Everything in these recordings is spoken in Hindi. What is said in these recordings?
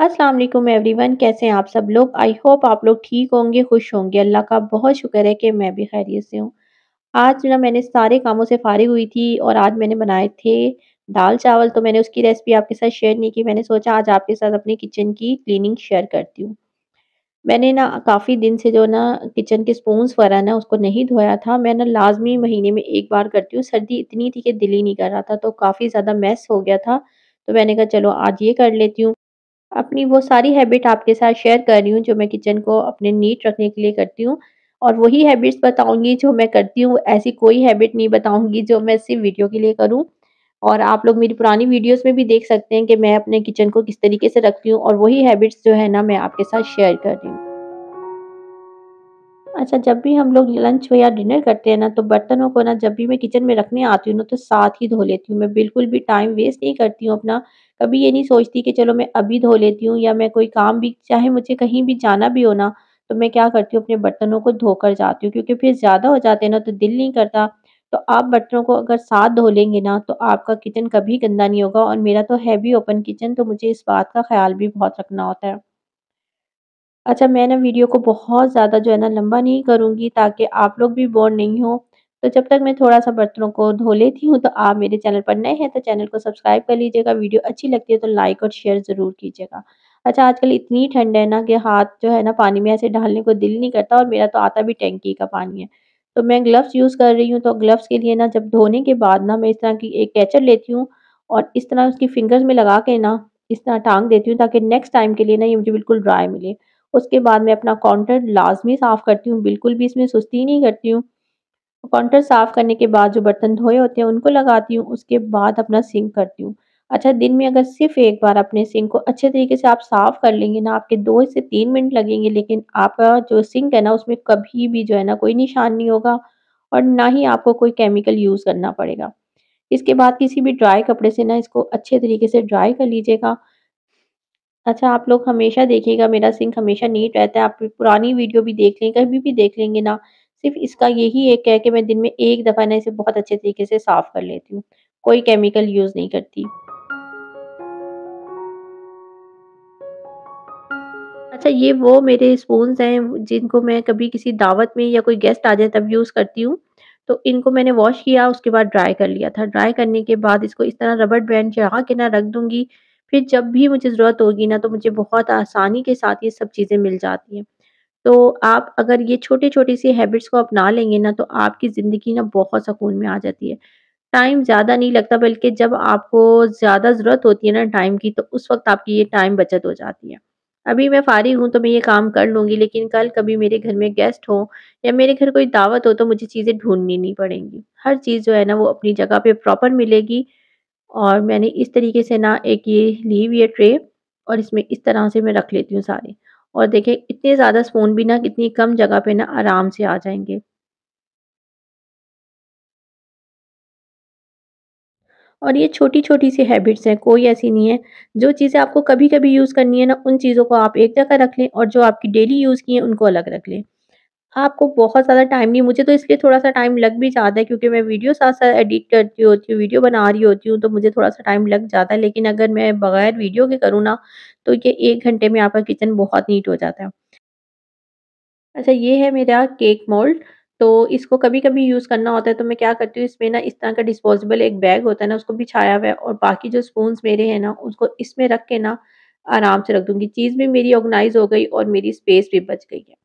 अस्सलाम वालेकुम एवरीवन, कैसे हैं आप सब लोग। आई होप आप लोग ठीक होंगे, खुश होंगे। अल्लाह का बहुत शुक्र है कि मैं भी खैरियत से हूँ। आज ना मैंने सारे कामों से फ़ारिग हुई थी और आज मैंने बनाए थे दाल-चावल। तो मैंने उसकी रेसिपी आपके साथ शेयर नहीं की। मैंने सोचा आज आपके साथ अपनी किचन की क्लीनिंग शेयर करती हूँ। मैंने ना काफ़ी दिन से जो ना किचन के स्पून्स वगैरह ना उसको नहीं धोया था। मैं ना लाज़मी महीने में 1 बार करती हूँ। सर्दी इतनी थी कि दिल ही नहीं कर रहा था, तो काफ़ी ज़्यादा मेस हो गया था। तो मैंने कहा चलो आज ये कर लेती हूँ। अपनी वो सारी हैबिट आपके साथ शेयर कर रही हूँ जो मैं किचन को अपने नीट रखने के लिए करती हूँ। और वही हैबिट्स बताऊँगी जो मैं करती हूँ, ऐसी कोई हैबिट नहीं बताऊँगी जो मैं सिर्फ़ वीडियो के लिए करूँ। और आप लोग मेरी पुरानी वीडियोज़ में भी देख सकते हैं कि मैं अपने किचन को किस तरीके से रखती हूँ और वही हैबिट्स जो है ना मैं आपके साथ शेयर कर रही हूँ। अच्छा, जब भी हम लोग लंच या डिनर करते हैं ना, तो बर्तनों को ना जब भी मैं किचन में रखने आती हूँ ना, तो साथ ही धो लेती हूँ। मैं बिल्कुल भी टाइम वेस्ट नहीं करती हूँ अपना। कभी ये नहीं सोचती कि चलो मैं अभी धो लेती हूँ या मैं कोई काम भी चाहे मुझे कहीं भी जाना भी हो ना, तो मैं क्या करती हूँ अपने बर्तनों को धोकर जाती हूँ क्योंकि फिर ज़्यादा हो जाते हैं ना तो दिल नहीं करता। तो आप बर्तनों को अगर साथ धो लेंगे ना, तो आपका किचन कभी गंदा नहीं होगा और मेरा तो है भी ओपन किचन, तो मुझे इस बात का ख़्याल भी बहुत रखना होता है। अच्छा, मैं ना वीडियो को बहुत ज़्यादा जो है ना लंबा नहीं करूँगी ताकि आप लोग भी बोर नहीं हो। तो जब तक मैं थोड़ा-सा बर्तनों को धो लेती हूँ, तो आप मेरे चैनल पर नए हैं तो चैनल को सब्सक्राइब कर लीजिएगा। वीडियो अच्छी लगती है तो लाइक और शेयर ज़रूर कीजिएगा। अच्छा, आजकल इतनी ठंड है ना कि हाथ जो है ना पानी में ऐसे डालने को दिल नहीं करता और मेरा तो आता भी टैंकी का पानी है। तो मैं ग्लव्स यूज़ कर रही हूँ, तो ग्लव्स के लिए ना जब धोने के बाद ना मैं इस तरह की एक कैचर लेती हूँ और इस तरह उसकी फिंगर्स में लगा के ना इस तरह टाँग देती हूँ ताकि नेक्स्ट टाइम के लिए ना ये मुझे बिल्कुल ड्राई मिले। उसके बाद मैं अपना काउंटर लाज़मी साफ़ करती हूँ, बिल्कुल भी इसमें सुस्ती नहीं करती हूँ। काउंटर साफ़ करने के बाद जो बर्तन धोए होते हैं उनको लगाती हूँ, उसके बाद अपना सिंक करती हूँ। अच्छा, दिन में अगर सिर्फ़ एक बार अपने सिंक को अच्छे तरीके से आप साफ़ कर लेंगे ना, आपके 2 से 3 मिनट लगेंगे, लेकिन आपका जो सिंक है ना उसमें कभी भी जो है ना कोई निशान नहीं होगा और ना ही आपको कोई केमिकल यूज़ करना पड़ेगा। इसके बाद किसी भी ड्राई कपड़े से ना इसको अच्छे तरीके से ड्राई कर लीजिएगा। अच्छा, आप लोग हमेशा देखिएगा मेरा सिंक हमेशा नीट रहता है। आप पुरानी वीडियो भी देख लें, कभी भी देख लेंगे ना, सिर्फ़ इसका यही एक है कि मैं दिन में 1 दफ़ा ना इसे बहुत अच्छे तरीके से साफ़ कर लेती हूँ। कोई केमिकल यूज़ नहीं करती। अच्छा, ये वो मेरे स्पून्स हैं जिनको मैं कभी किसी दावत में या कोई गेस्ट आ जाए तब यूज़ करती हूँ। तो इनको मैंने वॉश किया, उसके बाद ड्राई कर लिया था। ड्राई करने के बाद इसको इस तरह रबर बैंड चढ़ा के ना रख दूँगी। फिर जब भी मुझे ज़रूरत होगी ना तो मुझे बहुत आसानी के साथ ये सब चीज़ें मिल जाती हैं। तो आप अगर ये छोटी-छोटी सी हैबिट्स को अपना लेंगे ना तो आपकी ज़िंदगी ना बहुत सुकून में आ जाती है। टाइम ज़्यादा नहीं लगता बल्कि जब आपको ज़्यादा ज़रूरत होती है ना टाइम की तो उस वक़्त आपकी ये टाइम बचत हो जाती है। अभी मैं फ़ारिग हूँ तो मैं ये काम कर लूँगी, लेकिन कल कभी मेरे घर में गेस्ट हो या मेरे घर कोई दावत हो तो मुझे चीज़ें ढूँढनी नहीं पड़ेंगी। हर चीज़ जो है ना वो अपनी जगह पे प्रॉपर मिलेगी। और मैंने इस तरीके से ना एक ये ली हुई है ट्रे और इसमें इस तरह से मैं रख लेती हूँ सारे। और देखिए इतने ज़्यादा स्पून भी ना कितनी कम जगह पे ना आराम से आ जाएँगे। और ये छोटी-छोटी सी हैबिट्स हैं, कोई ऐसी नहीं है। जो चीज़ें आपको कभी-कभी यूज़ करनी है ना, उन चीज़ों को आप एक जगह रख लें और जो आपकी डेली यूज़ की हैं, उनको अलग रख लें। आपको बहुत ज़्यादा टाइम नहीं, मुझे तो इसलिए थोड़ा-सा टाइम लग भी जाता है क्योंकि मैं वीडियो साथ-साथ एडिट करती होती हूँ, वीडियो बना रही होती हूँ, तो मुझे थोड़ा-सा टाइम लग जाता है। लेकिन अगर मैं बगैर वीडियो के करूँ ना, तो ये 1 घंटे में आपका किचन बहुत नीट हो जाता है। अच्छा, ये है मेरा केक मोल्ड। तो इसको कभी-कभी यूज़ करना होता है तो मैं क्या करती हूँ, इसमें ना इस तरह का डिस्पोजेबल एक बैग होता है ना उसको बिछाया हुआ है और बाकी जो स्पून्स मेरे हैं ना उसको इसमें रख के ना आराम से रख दूँगी। चीज़ भी मेरी ऑर्गनाइज़ हो गई और मेरी स्पेस भी बच गई है।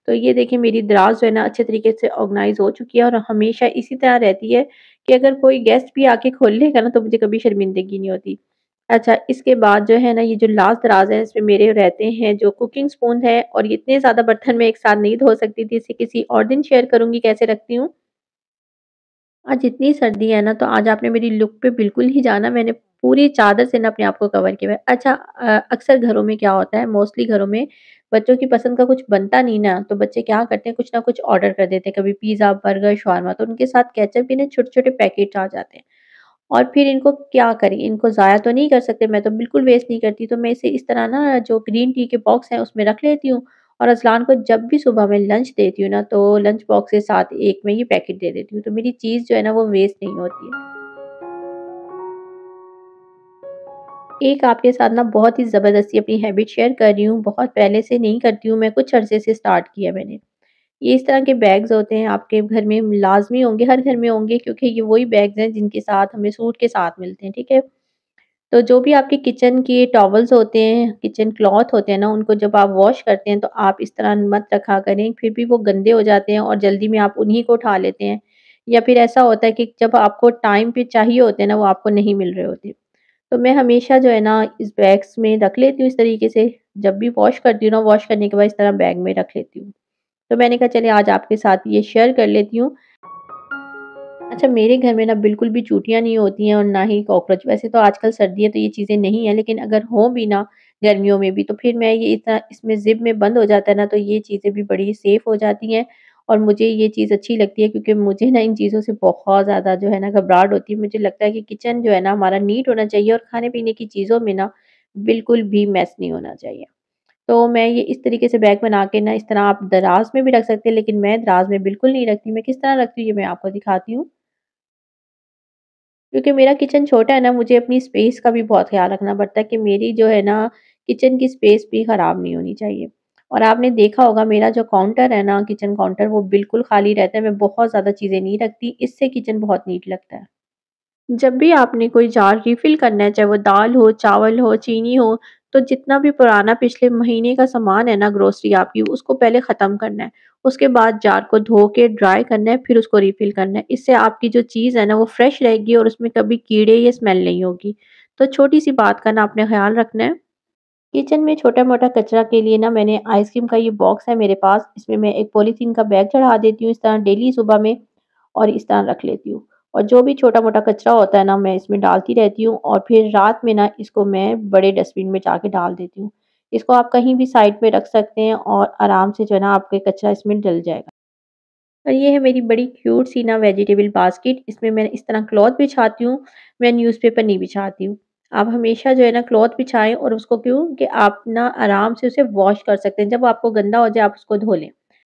तो ये देखिए मेरी दराज़ जो है ना अच्छे तरीके से ऑर्गनाइज़ हो चुकी है और हमेशा इसी तरह रहती है कि अगर कोई गेस्ट भी आके खोल लेगा ना तो मुझे कभी शर्मिंदगी नहीं होती। अच्छा, इसके बाद जो है ना ये जो लास्ट दराज़ है इसमें मेरे रहते हैं जो कुकिंग स्पून है और ये इतने ज़्यादा बर्तन मैं एक साथ नहीं धो सकती थी, इसे किसी और दिन शेयर करूँगी कैसे रखती हूँ। आज इतनी सर्दी है ना तो आज आपने मेरी लुक पे बिल्कुल ही जाना, मैंने पूरी चादर से ना अपने आप को कवर किया हुआ है। अच्छा, अक्सर घरों में क्या होता है, मोस्टली घरों में बच्चों की पसंद का कुछ बनता नहीं ना, तो बच्चे क्या करते हैं कुछ ना कुछ ऑर्डर कर देते हैं, कभी पिज़्ज़ा, बर्गर, शावरमा, तो उनके साथ केचअप के ना छोटे-छोटे पैकेट आ जाते हैं। और फिर इनको क्या करें, इनको ज़ाया तो नहीं कर सकते, मैं तो बिल्कुल वेस्ट नहीं करती, तो मैं इसे इस तरह ना जो ग्रीन टी के बॉक्स हैं उसमें रख लेती हूँ और अज़लान को जब भी सुबह मैं लंच देती हूँ ना, तो लंच बॉक्स के साथ एक मैं ये पैकेट दे देती हूँ, तो मेरी चीज़ जो है ना वो वेस्ट नहीं होती है। एक आपके साथ ना बहुत ही ज़बरदस्ती अपनी हैबिट शेयर कर रही हूँ, बहुत पहले से नहीं करती हूँ मैं, कुछ अरसे से स्टार्ट किया मैंने। ये इस तरह के बैग्स होते हैं, आपके घर में लाज़मी होंगे, हर घर में होंगे, क्योंकि ये वही बैग्स हैं जिनके साथ हमें सूट के साथ मिलते हैं, ठीक है? तो जो भी आपके किचन के टॉवल्स होते हैं, किचन क्लॉथ होते हैं ना, उनको जब आप वॉश करते हैं तो आप इस तरह मत रखा करें, फिर भी वो गंदे हो जाते हैं और जल्दी में आप उन्हीं को उठा लेते हैं। या फिर ऐसा होता है कि जब आपको टाइम पे चाहिए होते हैं ना, वो आपको नहीं मिल रहे होते। तो मैं हमेशा जो है ना इस बैग्स में रख लेती हूँ इस तरीके से, जब भी वॉश करती हूँ ना, वॉश करने के बाद इस तरह बैग में रख लेती हूँ। तो मैंने कहा चलिए आज आपके साथ ये शेयर कर लेती हूँ। अच्छा, मेरे घर में ना बिल्कुल भी चूतियाँ नहीं होती हैं और ना ही कॉकरोच। वैसे तो आजकल सर्दी है तो ये चीज़ें नहीं हैं, लेकिन अगर हों भी ना गर्मियों में भी, तो फिर मैं ये इतना इसमें ज़िप में बंद हो जाता है ना, तो ये चीज़ें भी बड़ी सेफ़ हो जाती हैं और मुझे ये चीज़ अच्छी लगती है, क्योंकि मुझे ना इन चीज़ों से बहुत ज़्यादा जो है ना घबराहट होती है। मुझे लगता है कि किचन जो है ना हमारा नीट होना चाहिए और खाने-पीने की चीज़ों में ना बिल्कुल भी मेस नहीं होना चाहिए। तो मैं ये इस तरीके से बैग बना के ना, इस तरह आप दराज़ में भी रख सकते हैं, लेकिन मैं दराज़ में बिल्कुल नहीं रखती। मैं किस तरह रखती हूँ ये मैं आपको दिखाती हूँ। क्योंकि मेरा किचन छोटा है ना, मुझे अपनी स्पेस का भी बहुत ख़्याल रखना पड़ता है कि मेरी जो है ना किचन की स्पेस भी ख़राब नहीं होनी चाहिए। और आपने देखा होगा मेरा जो काउंटर है ना, किचन काउंटर, वो बिल्कुल खाली रहता है, मैं बहुत ज़्यादा चीज़ें नहीं रखती, इससे किचन बहुत नीट लगता है। जब भी आपने कोई जार रिफ़िल करना है, चाहे वो दाल हो, चावल हो, चीनी हो, तो जितना भी पुराना पिछले महीने का सामान है ना ग्रोसरी आपकी, उसको पहले ख़त्म करना है। उसके बाद जार को धो के ड्राई करना है, फिर उसको रिफ़िल करना है। इससे आपकी जो चीज़ है ना, वो फ्रेश रहेगी और उसमें कभी कीड़े या स्मेल नहीं होगी। तो छोटी-सी बात का ना आपने ख़्याल रखना है। किचन में छोटा-मोटा कचरा के लिए ना मैंने आइसक्रीम का ये बॉक्स है मेरे पास, इसमें मैं एक पॉलीथीन का बैग चढ़ा देती हूँ इस तरह डेली सुबह में, और इस तरह रख लेती हूँ। और जो भी छोटा-मोटा कचरा होता है ना, मैं इसमें डालती रहती हूँ और फिर रात में ना इसको मैं बड़े डस्टबिन में जाके डाल देती हूँ। इसको आप कहीं भी साइड में रख सकते हैं और आराम से जो है ना आपके कचरा इसमें डल जाएगा। और ये है मेरी बड़ी क्यूट सी ना वेजिटेबल बास्केट, इसमें मैं इस तरह क्लॉथ बिछाती हूँ, मैं न्यूज़पेपर नहीं बिछाती हूँ। आप हमेशा जो है ना क्लॉथ बिछाएँ, और उसको क्यों कि आप ना आराम से उसे वॉश कर सकते हैं, जब आपको गंदा हो जाए आप उसको धो लें।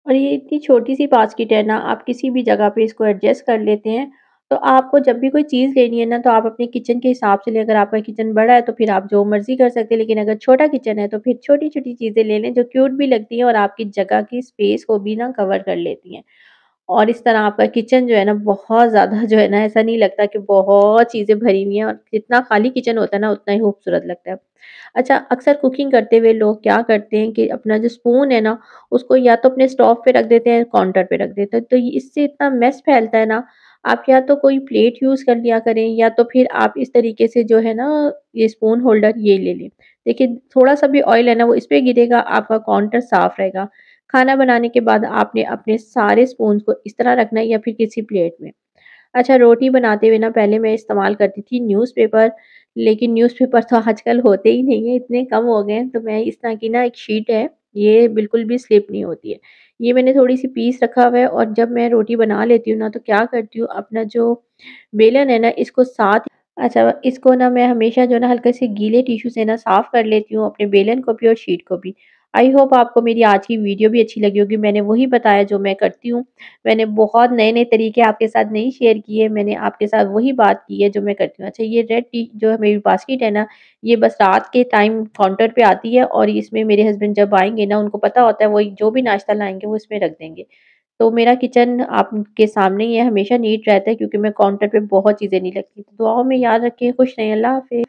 और ये इतनी छोटी-सी बास्केट है ना, आप किसी भी जगह पे इसको एडजस्ट कर लेते हैं। तो आपको जब भी कोई चीज़ लेनी है ना, तो आप अपने किचन के हिसाब से लें। अगर आपका किचन बड़ा है, तो फिर आप जो मर्ज़ी कर सकते हैं, लेकिन अगर छोटा किचन है, तो फिर छोटी-छोटी चीज़ें ले लें, जो क्यूट भी लगती हैं और आपकी जगह की स्पेस को भी ना कवर कर लेती हैं। और इस तरह आपका किचन जो है ना, बहुत ज़्यादा जो है ना, ऐसा नहीं लगता कि बहुत चीज़ें भरी हुई हैं, और जितना खाली किचन होता है ना, उतना ही खूबसूरत लगता है। अच्छा, अक्सर कुकिंग करते हुए लोग क्या करते हैं कि अपना जो स्पून है ना, उसको या तो अपने स्टोव पे रख देते हैं, काउंटर पे रख देते हैं। तो ये इससे इतना मेस फैलता है ना, आप या तो कोई प्लेट यूज़ कर लिया करें, या तो फिर आप इस तरीके से जो है ना, ये स्पून होल्डर ये ले लें। देखिए, थोड़ा-सा भी ऑयल है ना, वो इस पे गिरेगा, आपका काउंटर साफ रहेगा। खाना बनाने के बाद आपने अपने सारे स्पून्स को इस तरह रखना है या फिर किसी प्लेट में। अच्छा, रोटी बनाते हुए ना पहले मैं इस्तेमाल करती थी न्यूज़पेपर, लेकिन न्यूज़पेपर तो आजकल होते ही नहीं है, इतने कम हो गए हैं, तो मैं इस तरह की ना एक शीट है, ये बिल्कुल भी स्लिप नहीं होती है। ये मैंने थोड़ी-सी पीस रखा हुआ है, और जब मैं रोटी बना लेती हूँ ना, तो क्या करती हूँ, अपना जो बेलन है ना, इसको साथ, अच्छा, इसको ना मैं हमेशा जो है ना हल्के से गीले टिश्यू से ना साफ कर लेती हूँ, अपने बेलन को भी और शीट को भी। आई होप आपको मेरी आज की वीडियो भी अच्छी लगी होगी। मैंने वही बताया जो मैं करती हूँ। मैंने बहुत नए-नए तरीके आपके साथ नहीं शेयर किए, मैंने आपके साथ वही बात की है जो मैं करती हूँ। अच्छा, ये रेड टी जो है मेरी बास्केट है ना, ये बस रात के टाइम काउंटर पे आती है, और इसमें मेरे हस्बैंड जब आएँगे ना, उनको पता होता है वो जो भी नाश्ता लाएँगे वो इसमें रख देंगे। तो मेरा किचन आपके सामने ही है, हमेशा नीट रहता है, क्योंकि मैं काउंटर पे बहुत चीज़ें नहीं रखती। तो दुआओं में याद रखिए, खुश रहें, अल्लाह हाफ़िज़।